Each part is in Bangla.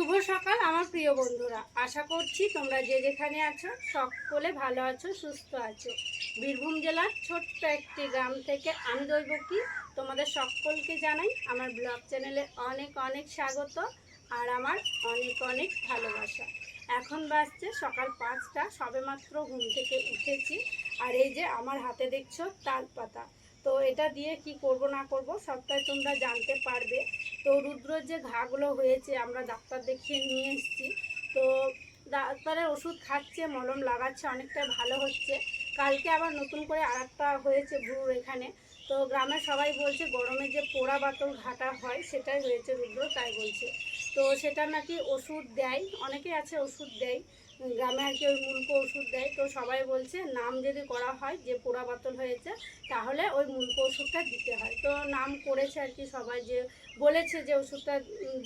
শুভ সকাল আমার প্রিয় বন্ধুরা, আশা করছি তোমরা যে যেখানে আছো সকলে ভালো আছো, সুস্থ আছো। বীরভূম জেলার ছোট্ট একটি গ্রাম থেকে আমি দৈবকী তোমাদের সকলকে জানাই আমার ব্লগ চ্যানেলে অনেক অনেক স্বাগত আর আমার অনেক অনেক ভালোবাসা। এখন বাজছে সকাল 5টা, সবেমাত্র ঘুম থেকে উঠেছি। আর এই যে আমার হাতে দেখছো তালপাতা, তো এটা দিয়ে কি করব না করব সবটাই তোমরা জানতে পারবে। তো রুদ্রর যে ঘাগুলো হয়েছে আমরা ডাক্তার দেখিয়ে নিয়ে এসেছি। তো ডাক্তারের ওষুধ খাচ্ছে, মলম লাগাচ্ছে, অনেকটাই ভালো হচ্ছে। কালকে আবার নতুন করে আরেকটা হয়েছে ভ্রুর এখানে। তো গ্রামের সবাই বলছে গরমে যে পোড়া বাতল ঘাটা হয় সেটাই হয়েছে রুদ্র, তাই বলছে। তো সেটা নাকি ওষুধ দেয়, অনেকে আছে ওষুধ দেয় গ্রামে আর কি, ওই মুলকো ওষুধ দেয়। তো সবাই বলছে নাম যদি করা হয় যে পোড়া বাতল হয়েছে তাহলে ওই মুলকো ওষুধটা দিতে হয়। তো নাম করেছে আর কি, সবাই যে বলেছে যে ওষুধটা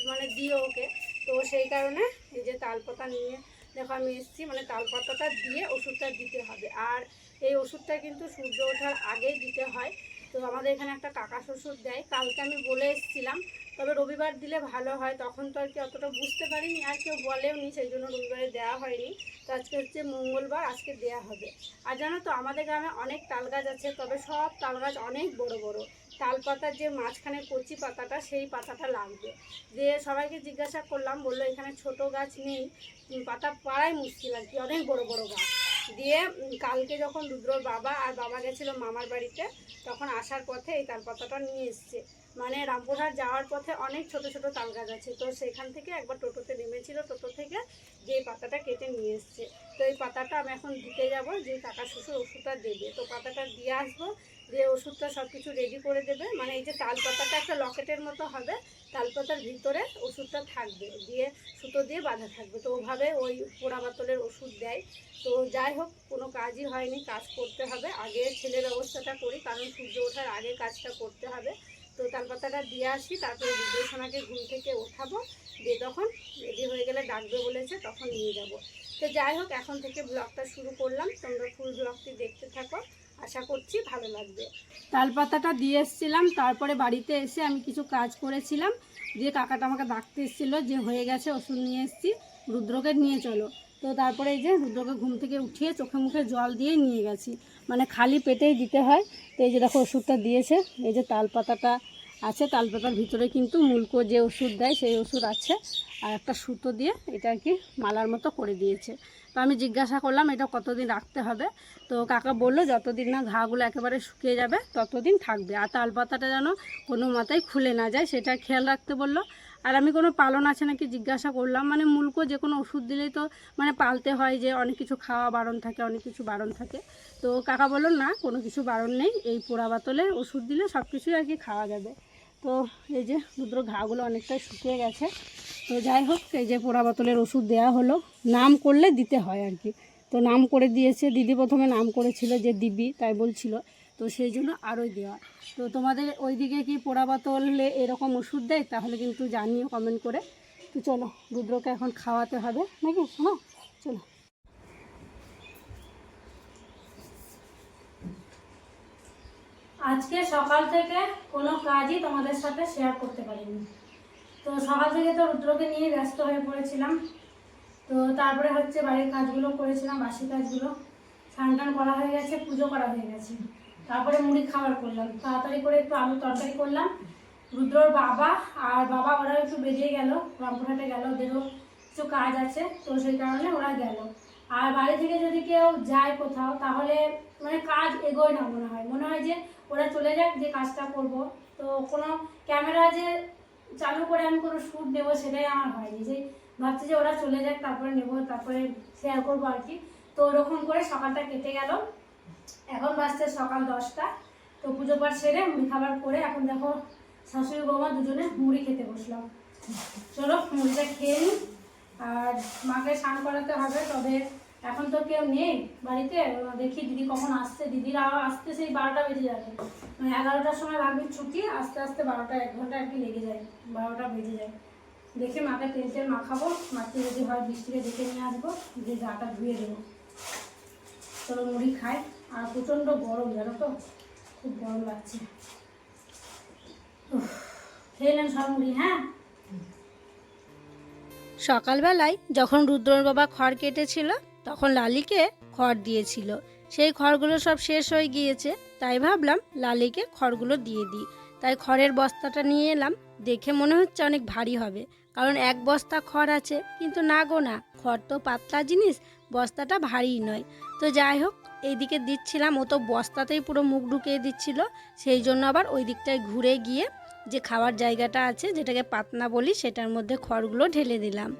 মানে দিও ওকে। তো সেই কারণে এই যে তালপাতা নিয়ে দেখো আমি এসেছি, মানে তালপাতাটা দিয়ে ওষুধটা দিতে হবে। আর এই ওষুধটা কিন্তু সূর্য ওঠার আগেই দিতে হয়। তো আমাদের এখানে একটা কাকা শ্বশুর দেয়, কালকে আমি বলে এসেছিলাম, তবে রবিবার দিলে ভালো হয়। তখন তো আর কি অতটা বুঝতে পারিনি, আর কেউ বলেও নি, সেই জন্য রবিবারে দেওয়া হয়নি। তো আজকে হচ্ছে মঙ্গলবার, আজকে দেয়া হবে। আর জানো তো আমাদের গ্রামে অনেক তাল গাছ আছে, তবে সব তাল গাছ অনেক বড় বড়। তাল পাতার যে মাঝখানে কচি পাতাটা, সেই পাতাটা লাগবে। যে সবাইকে জিজ্ঞাসা করলাম, বললো এখানে ছোট গাছ নেই, পাতা পাড়াই মুশকিল আর কি, অনেক বড় বড় গাছ। দিয়ে কালকে যখন রুদ্রর বাবা আর বাবা গেছিলো মামার বাড়িতে, তখন আসার পথে এই তালপাতাটা নিয়ে এসছে। মানে রামপুরহাট যাওয়ার পথে অনেক ছোট ছোট তাল গাছ আছে, তো সেখান থেকে একবার টোটোতে নেমেছিল, টোটো থেকে যে পাতাটা কেটে নিয়ে এসছে। তো এই পাতাটা আমি এখন দিতে যাব, যে কাকা শ্বশুর ওষুধটা দেবে। তো পাতাটা দিয়ে আসবো, দিয়ে ওষুধটা সব কিছু রেডি করে দেবে। মানে এই যে তালপাতাটা একটা লকেটের মতো হবে, তালপাতার ভিতরে ওষুধটা থাকবে, দিয়ে সুতো দিয়ে বাঁধা থাকবে। তো ওভাবে ওই পোড়া বাতলের ওষুধ দেয়। তো যাই হোক, কোনো কাজই হয়নি, কাজ করতে হবে। আগে ছেলের ব্যবস্থাটা করি, কারণ সূর্য ওঠার আগে কাজটা করতে হবে। তো তালপাতাটা দিয়ে আসি, তারপরে বিদ্যুৎসোনাকে ঘুম থেকে ওঠাবো, দিয়ে তখন রেডি হয়ে গেলে ডাকবে বলেছে, তখন নিয়ে যাব। তো যাই হোক, এখন থেকে ব্লগটা শুরু করলাম, তোমরা ফুল ব্লগটি দেখতে থাকো, আশা করছি ভালো লাগবে। তালপাতাটা দিয়ে এসেছিলাম, তারপরে বাড়িতে এসে আমি কিছু কাজ করেছিলাম। দিয়ে কাকাটা আমাকে ডাকতে এসেছিলো যে হয়ে গেছে, ওষুধ নিয়ে এসেছি, রুদ্রকে নিয়ে চলো। তো তারপরে এই যে রুদ্রকে ঘুম থেকে উঠিয়ে চোখে মুখে জল দিয়ে নিয়ে গেছি, মানে খালি পেটেই দিতে হয়। তো এই যে দেখো ওষুধটা দিয়েছে, এই যে তালপাতাটা আছে, তালপাতার ভিতরে কিন্তু মুলকো যে ওষুধ দেয় সেই ওষুধ আছে, আর একটা সুতো দিয়ে এটা আর কি মালার মতো করে দিয়েছে। তো আমি জিজ্ঞাসা করলাম এটা কতদিন রাখতে হবে। তো কাকা বললো যতদিন না ঘাগুলো একেবারে শুকিয়ে যাবে ততদিন থাকবে, আর তালপাতাটা যেন কোনো মাথায় খুলে না যায় সেটা খেয়াল রাখতে বললো। আর আমি কোনো পালন আছে নাকি জিজ্ঞাসা করলাম, মানে মুলকো যে কোনো ওষুধ দিলেই তো মানে পালতে হয়, যে অনেক কিছু খাওয়া বারণ থাকে, অনেক কিছু বারণ থাকে। তো কাকা বললো না, কোনো কিছু বারণ নেই, এই পোড়া বাতলে ওষুধ দিলে সব কিছুই আর কি খাওয়া যাবে। তো এই যে রুদ্র ঘাগুলো অনেকটাই শুকিয়ে গেছে। তো যাই হোক, এই যে পোড়া বোতলের ওষুধ দেওয়া হলো, নাম করলে দিতে হয় আর কি। তো নাম করে দিয়েছে, দিদি প্রথমে নাম করেছিল যে দিবি, তাই বলছিল, তো সেই জন্য আরোই দেওয়া। তো তোমাদের ওইদিকে কি পোড়া বোতলে এরকম ওষুধ দেয় তাহলে কিন্তু জানিও কমেন্ট করে। তো চলো, রুদ্রকে এখন খাওয়াতে হবে নাকি, শোনো চলো। আজকে সকাল থেকে কোনো কাজই তোমাদের সাথে শেয়ার করতে পারিনি। তো সকাল থেকে তো রুদ্রকে নিয়ে ব্যস্ত হয়ে পড়েছিলাম। তো তারপরে হচ্ছে বাড়ির কাজগুলো করেছিলাম, বাসি কাজগুলো, স্নান টান করা হয়ে গেছে, পুজো করা হয়ে গেছে। তারপরে মুড়ি খাবার করলাম, তাড়াতাড়ি করে একটু আলু তরকারি করলাম। রুদ্রর বাবা আর বাবা ওরা একটু বেরিয়ে গেল, রামপুরহাটে গেল, ওদেরও কিছু কাজ আছে, তো সেই কারণে ওরা গেল। আর বাড়ি থেকে যদি কেউ যায় কোথাও তাহলে মানে কাজ এগোয় না, মনে হয় যে ওরা চলে যাক, যে কাজটা করব। তো কোনো ক্যামেরা যে চালু করে আমি কোনো শ্যুট নেবো সেটাই আমার হয়নি, যে ভাবছি যে ওরা চলে যাক তারপরে নেবো, তারপরে শেয়ার করবো আর কি। তো ওরকম করে সকালটা কেটে গেল। এখন বাজছে সকাল 10টা। তো পুজো পাঠ সেরে মুড়ি খাবার করে এখন দেখো শাশুড়ি বৌমা দুজনে মুড়ি খেতে বসলাম। চলো মুড়িটা খেয়ে নিই, আর মাকে স্নান করাতে হবে। তবে এখন তো কেউ নেই বাড়িতে, দেখি দিদি কখন আসছে, দিদিরা আসতে সেই 12টা বেজে যাবে, মানে 11টার সময় ভাবি ছুটি, আস্তে আস্তে 12টা 1 ঘন্টা আর কি লেগে যায়, 12টা বেজে যায়। দেখে মাকে তেল তেল মাখাবো, মাকে যদি হয় বৃষ্টিকে দেখে নিয়ে আসবো, যে গাটা ধুয়ে দেবো। চলো মুড়ি খাই। আর প্রচণ্ড গরম জানো তো, খুব গরম লাগছে। খেয়ে নেন সব মুড়ি। হ্যাঁ, সকালবেলায় যখন রুদ্রর বাবা খড় কেটেছিল তখন লালিকে খড় দিয়েছিল, সেই খড়গুলো সব শেষ হয়ে গিয়েছে, তাই ভাবলাম লালিকে খড়গুলো দিয়ে দিই। তাই খড়ের বস্তাটা নিয়ে এলাম। দেখে মনে হচ্ছে অনেক ভারী হবে, কারণ এক বস্তা খড় আছে, কিন্তু না গো না, খড় তো পাতলা জিনিস, বস্তাটা ভারী নয়। তো যাই হোক, এইদিকে দিচ্ছিলাম, ও তো বস্তাতেই পুরো মুখ ঢুকিয়ে দিচ্ছিল, সেই জন্য আবার ওই দিকটায় ঘুরে গিয়ে যে খাওয়ার জায়গাটা আছে, যেটাকে পাতনা বলি, সেটার মধ্যে খড়গুলো ঢেলে দিলাম।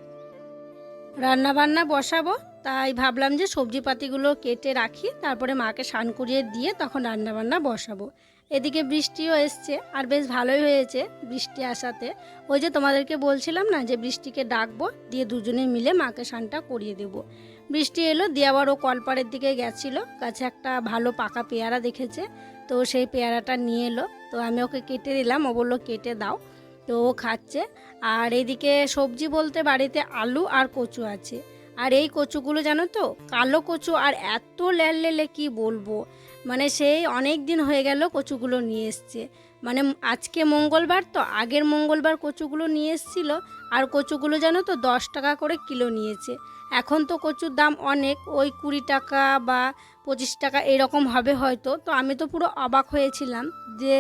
রান্না বান্না বসাবো, তাই ভাবলাম যে সবজিপাতিগুলো কেটে রাখি, তারপরে মাকে স্নান করিয়ে দিয়ে তখন রান্না বান্না বসাবো। এদিকে বৃষ্টিও এসছে, আর বেশ ভালোই হয়েছে বৃষ্টি আসাতে। ওই যে তোমাদেরকে বলছিলাম না যে বৃষ্টিকে ডাকবো, দিয়ে দুজনে মিলে মাকে স্নানটা করিয়ে দেবো। বৃষ্টি এলো, দিয়ে আবার ও কলপাড়ের দিকে গেছিলো, গাছে একটা ভালো পাকা পেয়ারা দেখেছে, তো সেই পেয়ারাটা নিয়ে এলো, তো আমি ওকে কেটে দিলাম, ও বললো কেটে দাও, তো ও খাচ্ছে। আর এদিকে সবজি বলতে বাড়িতে আলু আর কচু আছে, আর এই কচুগুলো জানো তো কালো কচু, আর এত লেলে কি বলবো, মানে সেই অনেক দিন হয়ে গেল কচুগুলো নিয়ে এসছে। মানে আজকে মঙ্গলবার, তো আগের মঙ্গলবার কচুগুলো নিয়ে এসছিল, আর কচুগুলো জানো তো 10 টাকা করে কিলো নিয়েছে। এখন তো কচুর দাম অনেক, ওই 20 টাকা বা 25 টাকা এরকম হবে হয়তো। তো আমি তো পুরো অবাক হয়েছিলাম যে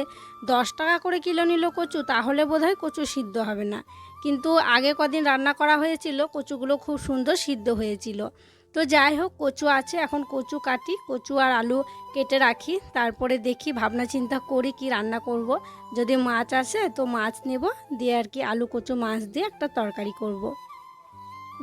10 টাকা করে কিলো নিল কচু, তাহলে বোধহয় কচু সিদ্ধ হবে না। কিন্তু আগে কদিন রান্না করা হয়েছিল, কচুগুলো খুব সুন্দর সিদ্ধ হয়েছিল। তো যাই হোক, কচু আছে, এখন কচু কাটি, কচু আর আলু কেটে রাখি, তারপরে দেখি ভাবনা চিন্তা করি কি রান্না করব। যদি মাছ আসে তো মাছ নেব, দিয়ে আর কি আলু কচু মাছ দিয়ে একটা তরকারি করব।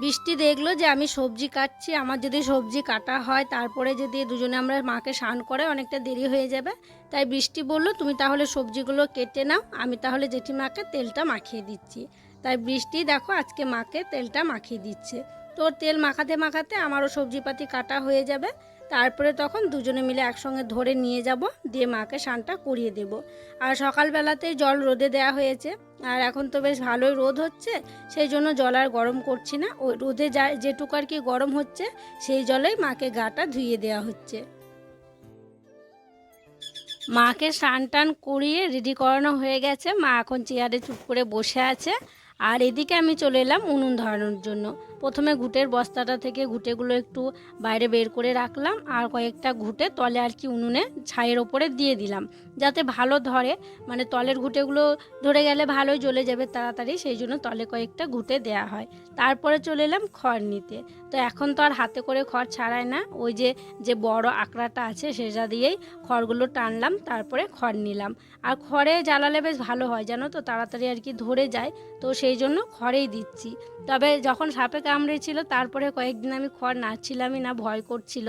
বৃষ্টি দেখলো যে আমি সবজি কাটছি, আমার যদি সবজি কাটা হয় তারপরে যদি দুজনে আমরা মাকে স্নান করে অনেকটা দেরি হয়ে যাবে, তাই বৃষ্টি বলল তুমি তাহলে সবজিগুলো কেটে নাও, আমি তাহলে জেঠিমাকে তেলটা মাখিয়ে দিচ্ছি। তাই বৃষ্টি দেখো আজকে মাকে তেলটা মাখিয়ে দিচ্ছে। তো তেল মাখাতে মাখাতে আমারও সবজিপাতি কাটা হয়ে যাবে, তারপরে তখন দুজনে মিলে একসঙ্গে ধরে নিয়ে যাব, দিয়ে মাকে স্নানটা করিয়ে দেব। আর সকালবেলাতেই জল রোদে দেওয়া হয়েছে, আর এখন তো বেশ ভালোই রোদ হচ্ছে, সেই জন্য জল আর গরম করছি না, ওই রোদে যা যেটুকু আর কি গরম হচ্ছে সেই জলেই মাকে গাটা ধুইয়ে দেওয়া হচ্ছে। মাকে স্নান টান করিয়ে রেডি করানো হয়ে গেছে, মা এখন চেয়ারে চুপ করে বসে আছে। আর এদিকে আমি চলে এলাম উনুন ধরানোর জন্য। প্রথমে ঘুটের বস্তাটা থেকে ঘুটেগুলো একটু বাইরে বের করে রাখলাম, আর কয়েকটা ঘুটে তলে আর কি উনুনে ছাইয়ের ওপরে দিয়ে দিলাম, যাতে ভালো ধরে, মানে তলের ঘুটেগুলো ধরে গেলে ভালোই জ্বলে যাবে তাড়াতাড়ি, সেই জন্য তলে কয়েকটা ঘুটে দেয়া হয়। তারপরে চলে এলাম খড় নিতে। তো এখন তো আর হাতে করে খড় ছাড়ায় না, ওই যে বড় আকড়াটা আছে সেটা দিয়েই খড়গুলো টানলাম, তারপরে খড় নিলাম। আর খড়ে জ্বালালে বেশ ভালো হয় জানো তো, তাড়াতাড়ি আর কি ধরে যায়, তো সেই জন্য খড়েই দিচ্ছি। তবে যখন সাপে কামড়েছিল তারপরে কয়েকদিন আমি খড় নাড়ছিলামই না, ভয় করছিল।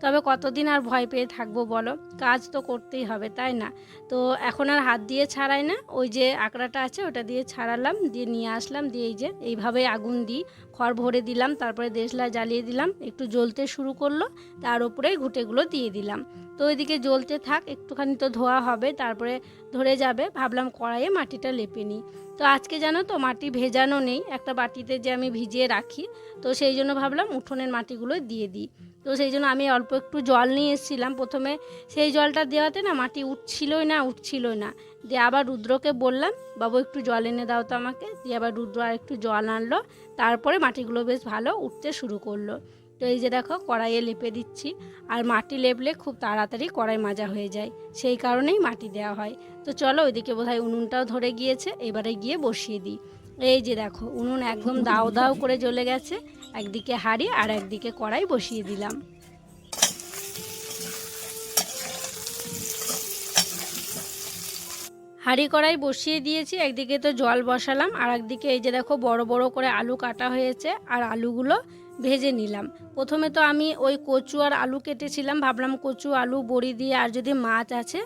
তবে কতদিন আর ভয় পেয়ে থাকবো বলো, কাজ তো করতেই হবে তাই না। তো এখন আর হাত দিয়ে ছাড়াই না, ওই যে আকড়াটা আছে ওটা দিয়ে ছাড়ালাম, দিয়ে নিয়ে আসলাম, দিয়ে এই যে এইভাবে আগুন দিই, খড় ভরে দিলাম, তারপরে দেশলা জ্বালিয়ে দিলাম, একটু জ্বলতে শুরু করলো, তার উপরে ঘুঁটেগুলো দিয়ে দিলাম। তো ওইদিকে জ্বলতে থাক, একটুখানি তো ধোয়া হবে, তারপরে ধরে যাবে, ভাবলাম কড়াইয়ে মাটিটা লেপে নিই। তো আজকে জানো তো মাটি ভেজানো নেই, একটা বাটিতে যে আমি ভিজিয়ে রাখি, তো সেই জন্য ভাবলাম উঠোনের মাটিগুলো দিয়ে দিই। তো সেই জন্য আমি অল্প একটু জল নিয়ে এসেছিলাম, প্রথমে সেই জলটা দেওয়াতে না মাটি উঠছিলই না। দিয়ে আবার রুদ্রকে বললাম বাবু একটু জল এনে দাও তো আমাকে, দিয়ে আবার রুদ্র আর একটু জল আনলো, তারপরে মাটিগুলো বেশ ভালো উঠতে শুরু করলো। তো এই যে দেখো কড়াইয়ে লেপে দিচ্ছি, আর মাটি লেপলে খুব তাড়াতাড়ি কড়াই মাজা হয়ে যায়, সেই কারণেই মাটি দেওয়া হয়। তো চলো ওইদিকে বোধহয় উনুনটাও ধরে গিয়েছে, এবারে গিয়ে বসিয়ে দিই। এই যে দেখো উনুন একদম দাও দাও করে জ্বলে গেছে, একদিকে হাঁড়ি আর একদিকে কড়াই বসিয়ে দিলাম। হাঁড়ি কড়াই বসিয়ে দিয়েছি, একদিকে তো জল বসালাম, আর একদিকে এই যে দেখো বড় বড় করে আলু কাটা হয়েছে, আর আলুগুলো ভেজে নিলাম। প্রথমে তো আমি ওই কচু আর আলু কেটেছিলাম, ভাবলাম কচু আলু বড়ি দিয়ে আর যদি মাছ আছে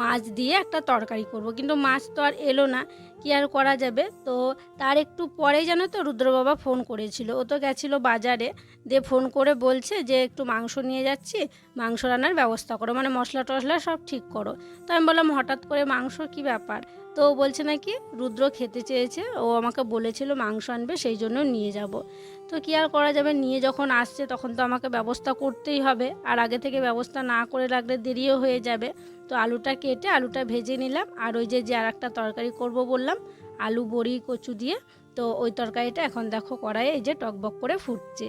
মাছ দিয়ে একটা তরকারি করব, কিন্তু মাছ তো আর এলো না, কি আর করা যাবে। তো তার একটু পরেই জানো তো রুদ্র বাবা ফোন করেছিল, ও তো গেছিলো বাজারে, দিয়ে ফোন করে বলছে যে একটু মাংস নিয়ে যাচ্ছি, মাংস রান্নার ব্যবস্থা করো, মানে মশলা টশলা সব ঠিক করো। তো আমি বললাম হঠাৎ করে মাংস, কি ব্যাপার? তো ও বলছে নাকি রুদ্র খেতে চেয়েছে, ও আমাকে বলেছিল মাংস আনবে, সেই জন্য নিয়ে যাব। তো কী আর করা যাবে, নিয়ে যখন আসছে তখন তো আমাকে ব্যবস্থা করতেই হবে, আর আগে থেকে ব্যবস্থা না করে রাখলে দেরিও হয়ে যাবে। তো আলুটা কেটে আলুটা ভেজে নিলাম, আর ওই যে আর একটা তরকারি করব বললাম আলু বড়ি কচু দিয়ে, তো ওই তরকারিটা এখন দেখো কড়াইয়ে এই যে টকবক করে ফুটছে।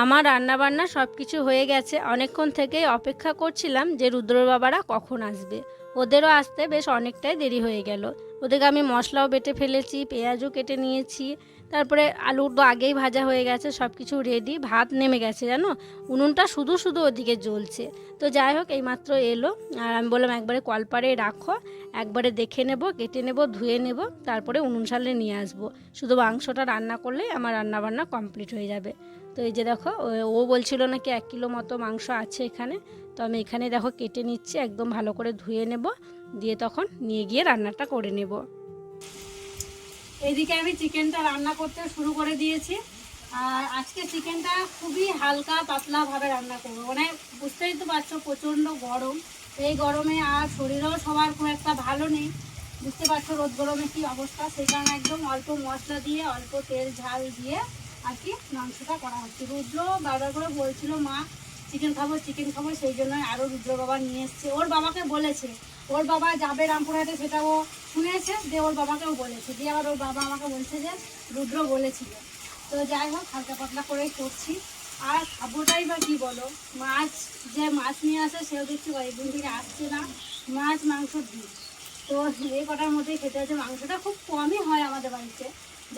আমার রান্নাবান্না সব কিছু হয়ে গেছে। অনেকক্ষণ থেকেই অপেক্ষা করছিলাম যে রুদ্র বাবারা কখন আসবে। ওদেরও আসতে বেশ অনেকটাই দেরি হয়ে গেল। ওদেরকে আমি মশলাও বেটে ফেলেছি, পেঁয়াজও কেটে নিয়েছি, তারপরে আলু তো আগেই ভাজা হয়ে গেছে, সব কিছু রেডি। ভাত নেমে গেছে জানো, উনুনটা শুধু শুধু ওদিকে জ্বলছে। তো যাই হোক, এইমাত্র এলো আর আমি বললাম একবারে কলপারে রাখো, একবারে দেখে নেব, কেটে নেব, ধুয়ে নেব, তারপরে উনুন সালে নিয়ে আসবো। শুধু মাংসটা রান্না করলেই আমার রান্নাবান্না কমপ্লিট হয়ে যাবে। তো এই যে দেখো, ও বলছিল নাকি 1 কিলো মতো মাংস আছে এখানে। তো আমি এখানে দেখো কেটে নিচ্ছি, একদম ভালো করে ধুয়ে নেব, দিয়ে তখন নিয়ে গিয়ে রান্নাটা করে নেব। এদিকে আমি চিকেনটা রান্না করতে শুরু করে দিয়েছি। আর আজকে চিকেনটা খুবই হালকা পাতলাভাবে রান্না করবো, মানে বুঝতেই তো পারছো প্রচণ্ড গরম। এই গরমে আর শরীরও সবার খুব একটা ভালো নেই, বুঝতে পারছো রোদ গরমে কী অবস্থা। সেই কারণে একদম অল্প মশলা দিয়ে, অল্প তেল ঝাল দিয়ে আর কি মাংসটা করা হচ্ছে। রুদ্র বারবার করে বলছিল মা চিকেন খাবো চিকেন খাবো, সেই জন্য আরও রুদ্র বাবা নিয়ে এসছে। ওর বাবাকে বলেছে, ওর বাবা যাবে রামপুরহাটে, সেটা ও শুনেছে, দিয়ে ওর বাবাকেও বলেছে, দিয়ে আবার ওর বাবা আমাকে বলছে যে রুদ্র বলেছিল। তো যাই হোক, হালকা পাতলা করেই করছি। আর খাবোটাই বা কী বলো, মাছ যে মাছ নিয়ে আসে সেও দেখছি কয়েকদিন থেকে আসছে না, মাছ মাংস দিই। তো এই কটার মধ্যেই খেতে হচ্ছে। মাংসটা খুব কমই হয় আমাদের বাড়িতে,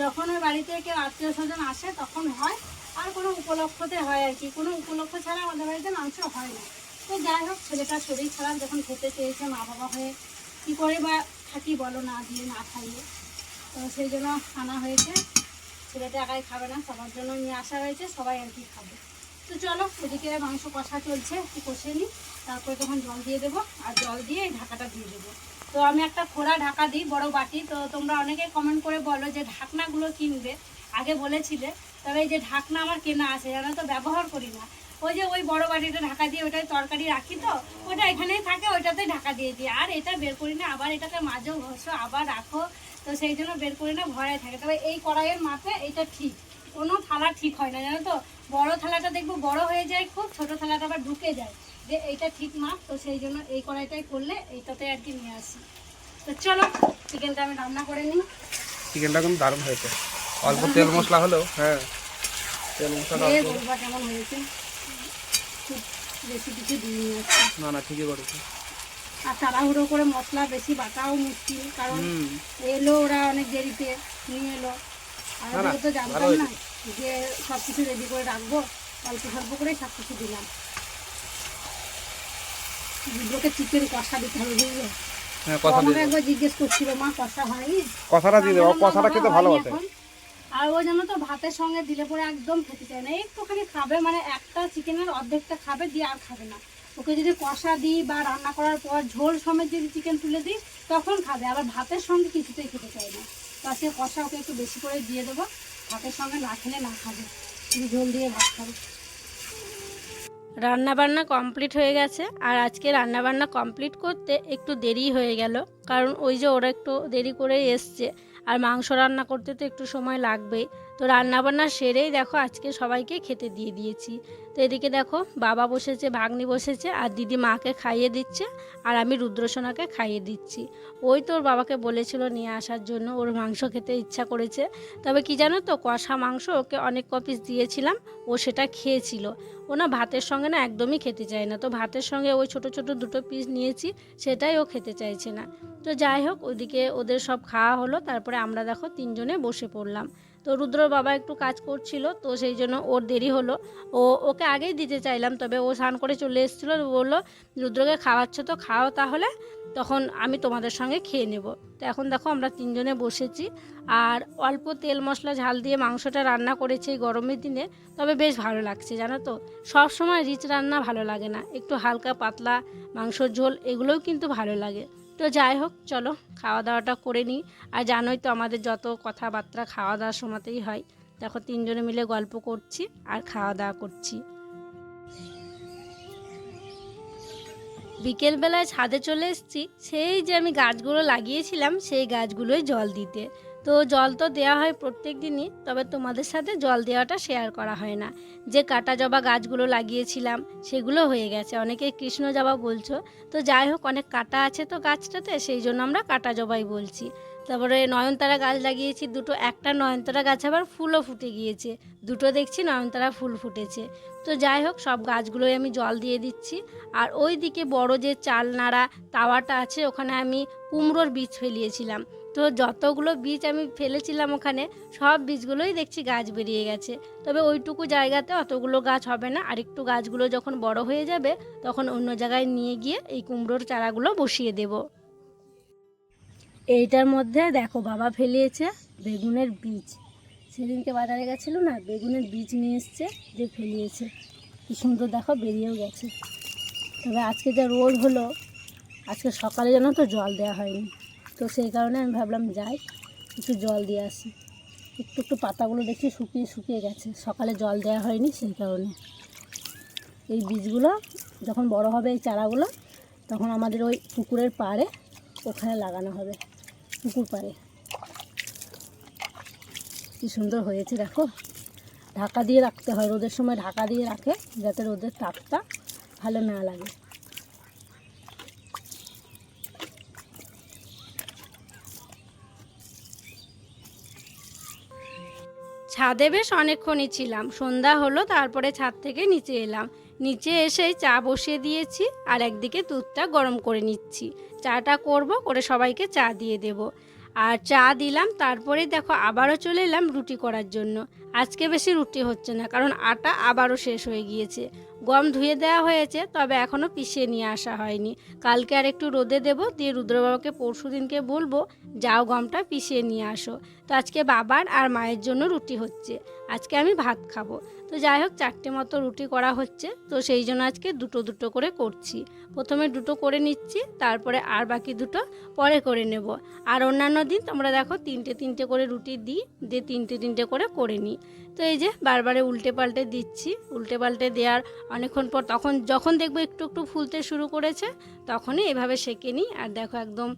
যখন ওই বাড়িতে কেউ আত্মীয় স্বজন আসে তখন হয়, আর কোনো উপলক্ষতে হয় আর কি। কোনো উপলক্ষ ছাড়া আমাদের বাড়িতে মাংস হয় না। তো যাই হোক, ছেলেটার শরীর খারাপ, যখন খেতে চেয়েছে, মা বাবা হয়ে কী করে বা থাকি বলো না দিয়ে, না খাইয়ে। তো সেই জন্য আনা হয়েছে। ছেলেটা একাই খাবে না, সবার জন্য নিয়ে আসা হয়েছে, সবাই আর কি খাবে। তো চলো, এদিকে মাংস কষা চলছে, একটু কষে নিই, তারপরে তখন জল দিয়ে দেবো, আর জল দিয়ে এই ঢাকাটা দিয়ে দেবো। তো আমি একটা খোলা ঢাকা দিই, বড় বাটি। তো তোমরা অনেকে কমেন্ট করে বলো যে ঢাকনাগুলো কিনবে, আগে বলেছিলে, তবে এই যে ঢাকনা আমার কেনা আছে জানো তো, ব্যবহার করি না। ওই যে ওই বড় বাটিতে ঢাকা দিয়ে ওইটাই তরকারি রাখি, তো ওইটা এখানেই থাকে, ওইটাতেই ঢাকা দিয়ে দিই। আর এটা বের করি না, আবার এটাকে মাজো ঘষো আবার রাখো, তো সেই জন্য বের করি না, ভরাই থাকে। তবে এই কড়াইয়ের মাপে এটা ঠিক, কোনো থালা ঠিক হয় না জানো তো। বড় থালাটা দেখবো বড় হয়ে যায় খুব, ছোট থালাটা আবার ঢুকে যায়, যে এইটা ঠিক মাপ। তো সেই জন্য এই কড়াইটাই করলে এইটাতে আর কি নিয়ে আসি। তো চলো, চিকেনটা আমি রান্না করে নিই। চিকেনটা কিন্তু দারুণ হয়েছে, অল্প তেল মশলা হলেও। হ্যাঁ, তেল মশলা বলবা কেমন হয়েছে, খুব বেশি কিছু দিয়ে নিয়েছি। না না, ঠিকই করেছে। আর তাড়াহুড়ো করে মশলা বেশি বাটাও মুশকিল, কারণ এলো ওরা অনেক দেরিতে নিয়ে এলো, আর ওদের তো জানতাম না যে সব কিছু রেডি করে রাখবো, অল্প স্বল্প করেই সব কিছু দিলাম। দুটোকে চিকেন কষা দিতে হবে, বুঝলো? আমাকে একবার জিজ্ঞেস করছিল মা কষা হয়নি, কষাটা দিয়ে দেবো, কষাটা খেতে ভালো হতো। আর ও জানো তো ভাতের সঙ্গে দিলে পরে একদম খেতে চায় না, একটুখানি খাবে, মানে একটা চিকেনের অর্ধেকটা খাবে, দিয়ে আর খাবে না। ওকে যদি কষা দিই বা রান্না করার পর ঝোল সমেত যদি চিকেন তুলে দিই তখন খাবে, আবার ভাতের সঙ্গে কিছুতেই খেতে চায় না। তো আজকে কষা ওকে একটু বেশি করে দিয়ে দেবো, ভাতের সঙ্গে না খেলে না খাবে, শুধু ঝোল দিয়ে ভাত খাবে। রান্নাবান্না কমপ্লিট হয়ে গেছে। আর আজকে রান্নাবান্না কমপ্লিট করতে একটু দেরি হয়ে গেল, কারণ ওই যে ওরা একটু দেরি করেই এসছে, আর মাংস রান্না করতে তো একটু সময় লাগবেই। তো রান্নাবান্না সেরেই দেখো আজকে সবাইকে খেতে দিয়ে দিয়েছি। তো এদিকে দেখো বাবা বসেছে, ভাগ্নি বসেছে, আর দিদি মাকে খাইয়ে দিচ্ছে, আর আমি রুদ্রসোনাকে খাইয়ে দিচ্ছি। ওই তো ওর বাবাকে বলেছিল নিয়ে আসার জন্য, ওর মাংস খেতে ইচ্ছা করেছে। তবে কি জানো তো, কষা মাংস ওকে অনেক কপিস দিয়েছিলাম, ও সেটা খেয়েছিল। ও না ভাতের সঙ্গে না একদমই খেতে চায় না, তো ভাতের সঙ্গে ওই ছোট ছোট দুটো পিস নিয়েছি, সেটাই ও খেতে চাইছে না। তো যাই হোক, ওইদিকে ওদের সব খাওয়া হলো, তারপরে আমরা দেখো তিনজনে বসে পড়লাম। তো রুদ্রর বাবা একটু কাজ করছিল, তো সেই জন্য ওর দেরি হলো। ওকে আগেই দিতে চাইলাম, তবে ও স্নান করে চলে এসেছিলো, বললো রুদ্রকে খাওয়াচ্ছ তো খাও তাহলে, তখন আমি তোমাদের সঙ্গে খেয়ে নেব। তো এখন দেখো আমরা তিনজনে বসেছি, আর অল্প তেল মশলা ঝাল দিয়ে মাংসটা রান্না করেছি এই গরমের দিনে, তবে বেশ ভালো লাগছে জানো তো। সব সময় রিচ রান্না ভালো লাগে না, একটু হালকা পাতলা মাংসর ঝোল এগুলোও কিন্তু ভালো লাগে। তো যাই হোক, চলো খাওয়া দাওয়াটা করে নিই। আর জানোই তো আমাদের যত কথাবার্তা খাওয়া দাওয়ার সময়তেই হয়। দেখো তিনজনে মিলে গল্প করছি আর খাওয়া দাওয়া করছি। বিকেলবেলায় ছাদে চলে এসেছি, সেই যে আমি গাছগুলো লাগিয়েছিলাম সেই গাছগুলোই জল দিতে। তো জল তো দেওয়া হয় প্রত্যেক দিনই, তবে তোমাদের সাথে জল দেওয়াটা শেয়ার করা হয় না। যে কাটা জবা গাছগুলো লাগিয়েছিলাম সেগুলো হয়ে গেছে, অনেকে কৃষ্ণ জবা বলছো। তো যাই হোক, অনেক কাটা আছে তো গাছটাতে, সেই জন্য আমরা কাটা জবাই বলছি। তারপরে নয়নতারা গাছ লাগিয়েছি দুটো, একটা নয়নতারা গাছ আবার ফুলও ফুটে গিয়েছে, দুটো দেখছি নয়নতারা ফুল ফুটেছে। তো যাই হোক, সব গাছগুলোই আমি জল দিয়ে দিচ্ছি। আর ওই দিকে বড় যে চাল নাড়া তাওয়াটা আছে, ওখানে আমি কুমড়োর বীজ ফেলিয়েছিলাম। তো যতগুলো বীজ আমি ফেলেছিলাম ওখানে, সব বীজগুলোই দেখছি গাছ বেরিয়ে গেছে। তবে ওইটুকু জায়গাতে অতগুলো গাছ হবে না, আর একটু গাছগুলো যখন বড় হয়ে যাবে তখন অন্য জায়গায় নিয়ে গিয়ে এই কুমড়োর চারাগুলো বসিয়ে দেব। এইটার মধ্যে দেখো বাবা ফেলিয়েছে বেগুনের বীজ। সেদিনকে বাজারে গেছিলো না, বেগুনের বীজ নিয়ে এসছে, যে ফেলিয়েছে কি সুন্দর দেখো বেরিয়েও গেছে। তবে আজকে যা রোদ হলো, আজকে সকালে যেন তো জল দেওয়া হয়নি, তো সেই কারণে আমি ভাবলাম যাই একটু জল দিয়ে আসি। একটু একটু পাতাগুলো দেখছি শুকিয়ে শুকিয়ে গেছে, সকালে জল দেওয়া হয়নি সেই কারণে। এই বীজগুলো যখন বড় হবে, এই চারাগুলো, তখন আমাদের ওই পুকুরের পাড়ে ওখানে লাগানো হবে, পুকুর পাড়ে। কি সুন্দর হয়েছে দেখো। ঢাকা দিয়ে রাখতে হয়, রোদের সময় ঢাকা দিয়ে রাখে যাতে রোদের তাপটা ভালো না লাগে। ছাদে বেশ অনেকক্ষণই ছিলাম, সন্ধ্যা হলো, তারপরে ছাদ থেকে নিচে এলাম। নিচে এসেই চা বসিয়ে দিয়েছি, আর একদিকে দুধটা গরম করে নিচ্ছি। চাটা করব, করে সবাইকে চা দিয়ে দেব। আর চা দিলাম, তারপরেই দেখো আবারও চলে এলাম রুটি করার জন্য। আজকে বেশি রুটি হচ্ছে না, কারণ আটা আবারও শেষ হয়ে গিয়েছে। গম ধুয়ে দেওয়া হয়েছে, তবে এখনও পিষিয়ে নিয়ে আসা হয়নি। কালকে আর একটু রোদে দেব, দিয়ে রুদ্রবাবাকে পরশু দিনকে বলবো যাও গমটা পিষিয়ে নিয়ে আসো। তো আজকে বাবার আর মায়ের জন্য রুটি হচ্ছে, আজকে আমি ভাত খাবো। তো যাই হোক, 4টে মতো রুটি করা হচ্ছে, তো সেই জন্য আজকে দুটো দুটো করে করছি। প্রথমে দুটো করে নিচ্ছি, তারপরে আর বাকি দুটো পরে করে নেব। আর অন্যান্য দিন তোমরা দেখো 3টে করে রুটি দিই, দিয়ে 3টে করে নিই। তো এই যে বারবারে উল্টে পাল্টে দিচ্ছি, উল্টে পাল্টে দেওয়ার অনেকক্ষণ পর তখন যখন দেখবো একটু একটু ফুলতে শুরু করেছে, তখনই এভাবে সেঁকে নিই। আর দেখো একদম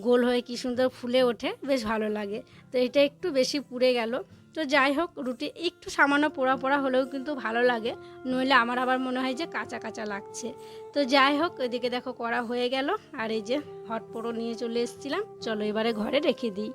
গোল হয়ে কি সুন্দর ফুলে ওঠে, বেশ ভালো লাগে। তো এটা একটু বেশি পুড়ে গেল। তো যাই হোক, রুটি একটু সামান্য পোড়া পোড়া হলেও কিন্তু ভালো লাগে, নইলে আমার আবার মনে হয় যে কাঁচা কাঁচা লাগছে। তো যাই হোক, এদিকে দেখো করা হয়ে গেল। আর এই যে হটপটও নিয়ে চলে এসেছিলাম, চলো এবারে ঘরে রেখে দিই।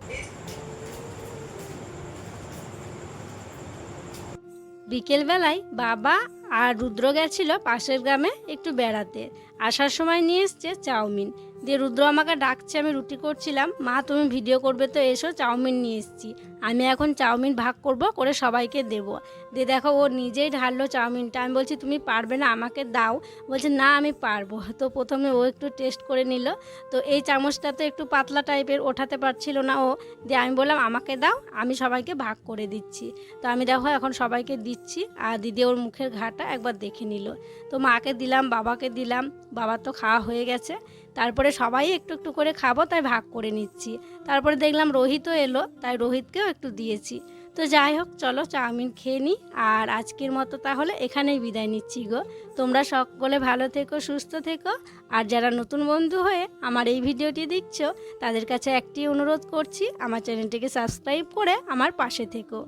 বিকেলবেলায় বাবা আর রুদ্র গেছিল পাশের গ্রামে একটু বেড়াতে। আসার সময় নিয়ে এসছে চাউমিন। দিয়ে রুদ্র আমাকে ডাকছে, আমি রুটি করছিলাম, মা তুমি ভিডিও করবে তো এসো, চাউমিন নিয়ে এসেছি। আমি এখন চাউমিন ভাগ করব, করে সবাইকে দেব। দিয়ে দেখো ও নিজেই ঢাললো চাউমিনটা। আমি বলছি তুমি পারবে না, আমাকে দাও। বলছে না আমি পারবো। তো প্রথমে ও একটু টেস্ট করে নিল, তো এই চামচটা তো একটু পাতলা টাইপের, ওঠাতে পারছিল না ও। দিয়ে আমি বললাম আমাকে দাও, আমি সবাইকে ভাগ করে দিচ্ছি। তো আমি দেখো এখন সবাইকে দিচ্ছি, আর দিদি ওর মুখের ঘাটা একবার দেখে নিল। তো মাকে দিলাম, বাবাকে দিলাম, বাবার তো খাওয়া হয়ে গেছে। তারপরে সবাই একটু একটু করে খাবো, তাই ভাগ করে নিচ্ছি। তারপরে দেখলাম রোহিতও এলো, তাই রোহিতকেও একটু দিয়েছি। তো যাই হোক, চলো চাউমিন খেয়ে নিই। আর আজকের মতো তাহলে এখানেই বিদায় নিচ্ছি গো। তোমরা সকলে ভালো থেকো, সুস্থ থেকো। আর যারা নতুন বন্ধু হয়ে আমার এই ভিডিওটি দেখছো, তাদের কাছে একটি অনুরোধ করছি, আমার চ্যানেলটিকে সাবস্ক্রাইব করে আমার পাশে থেকো।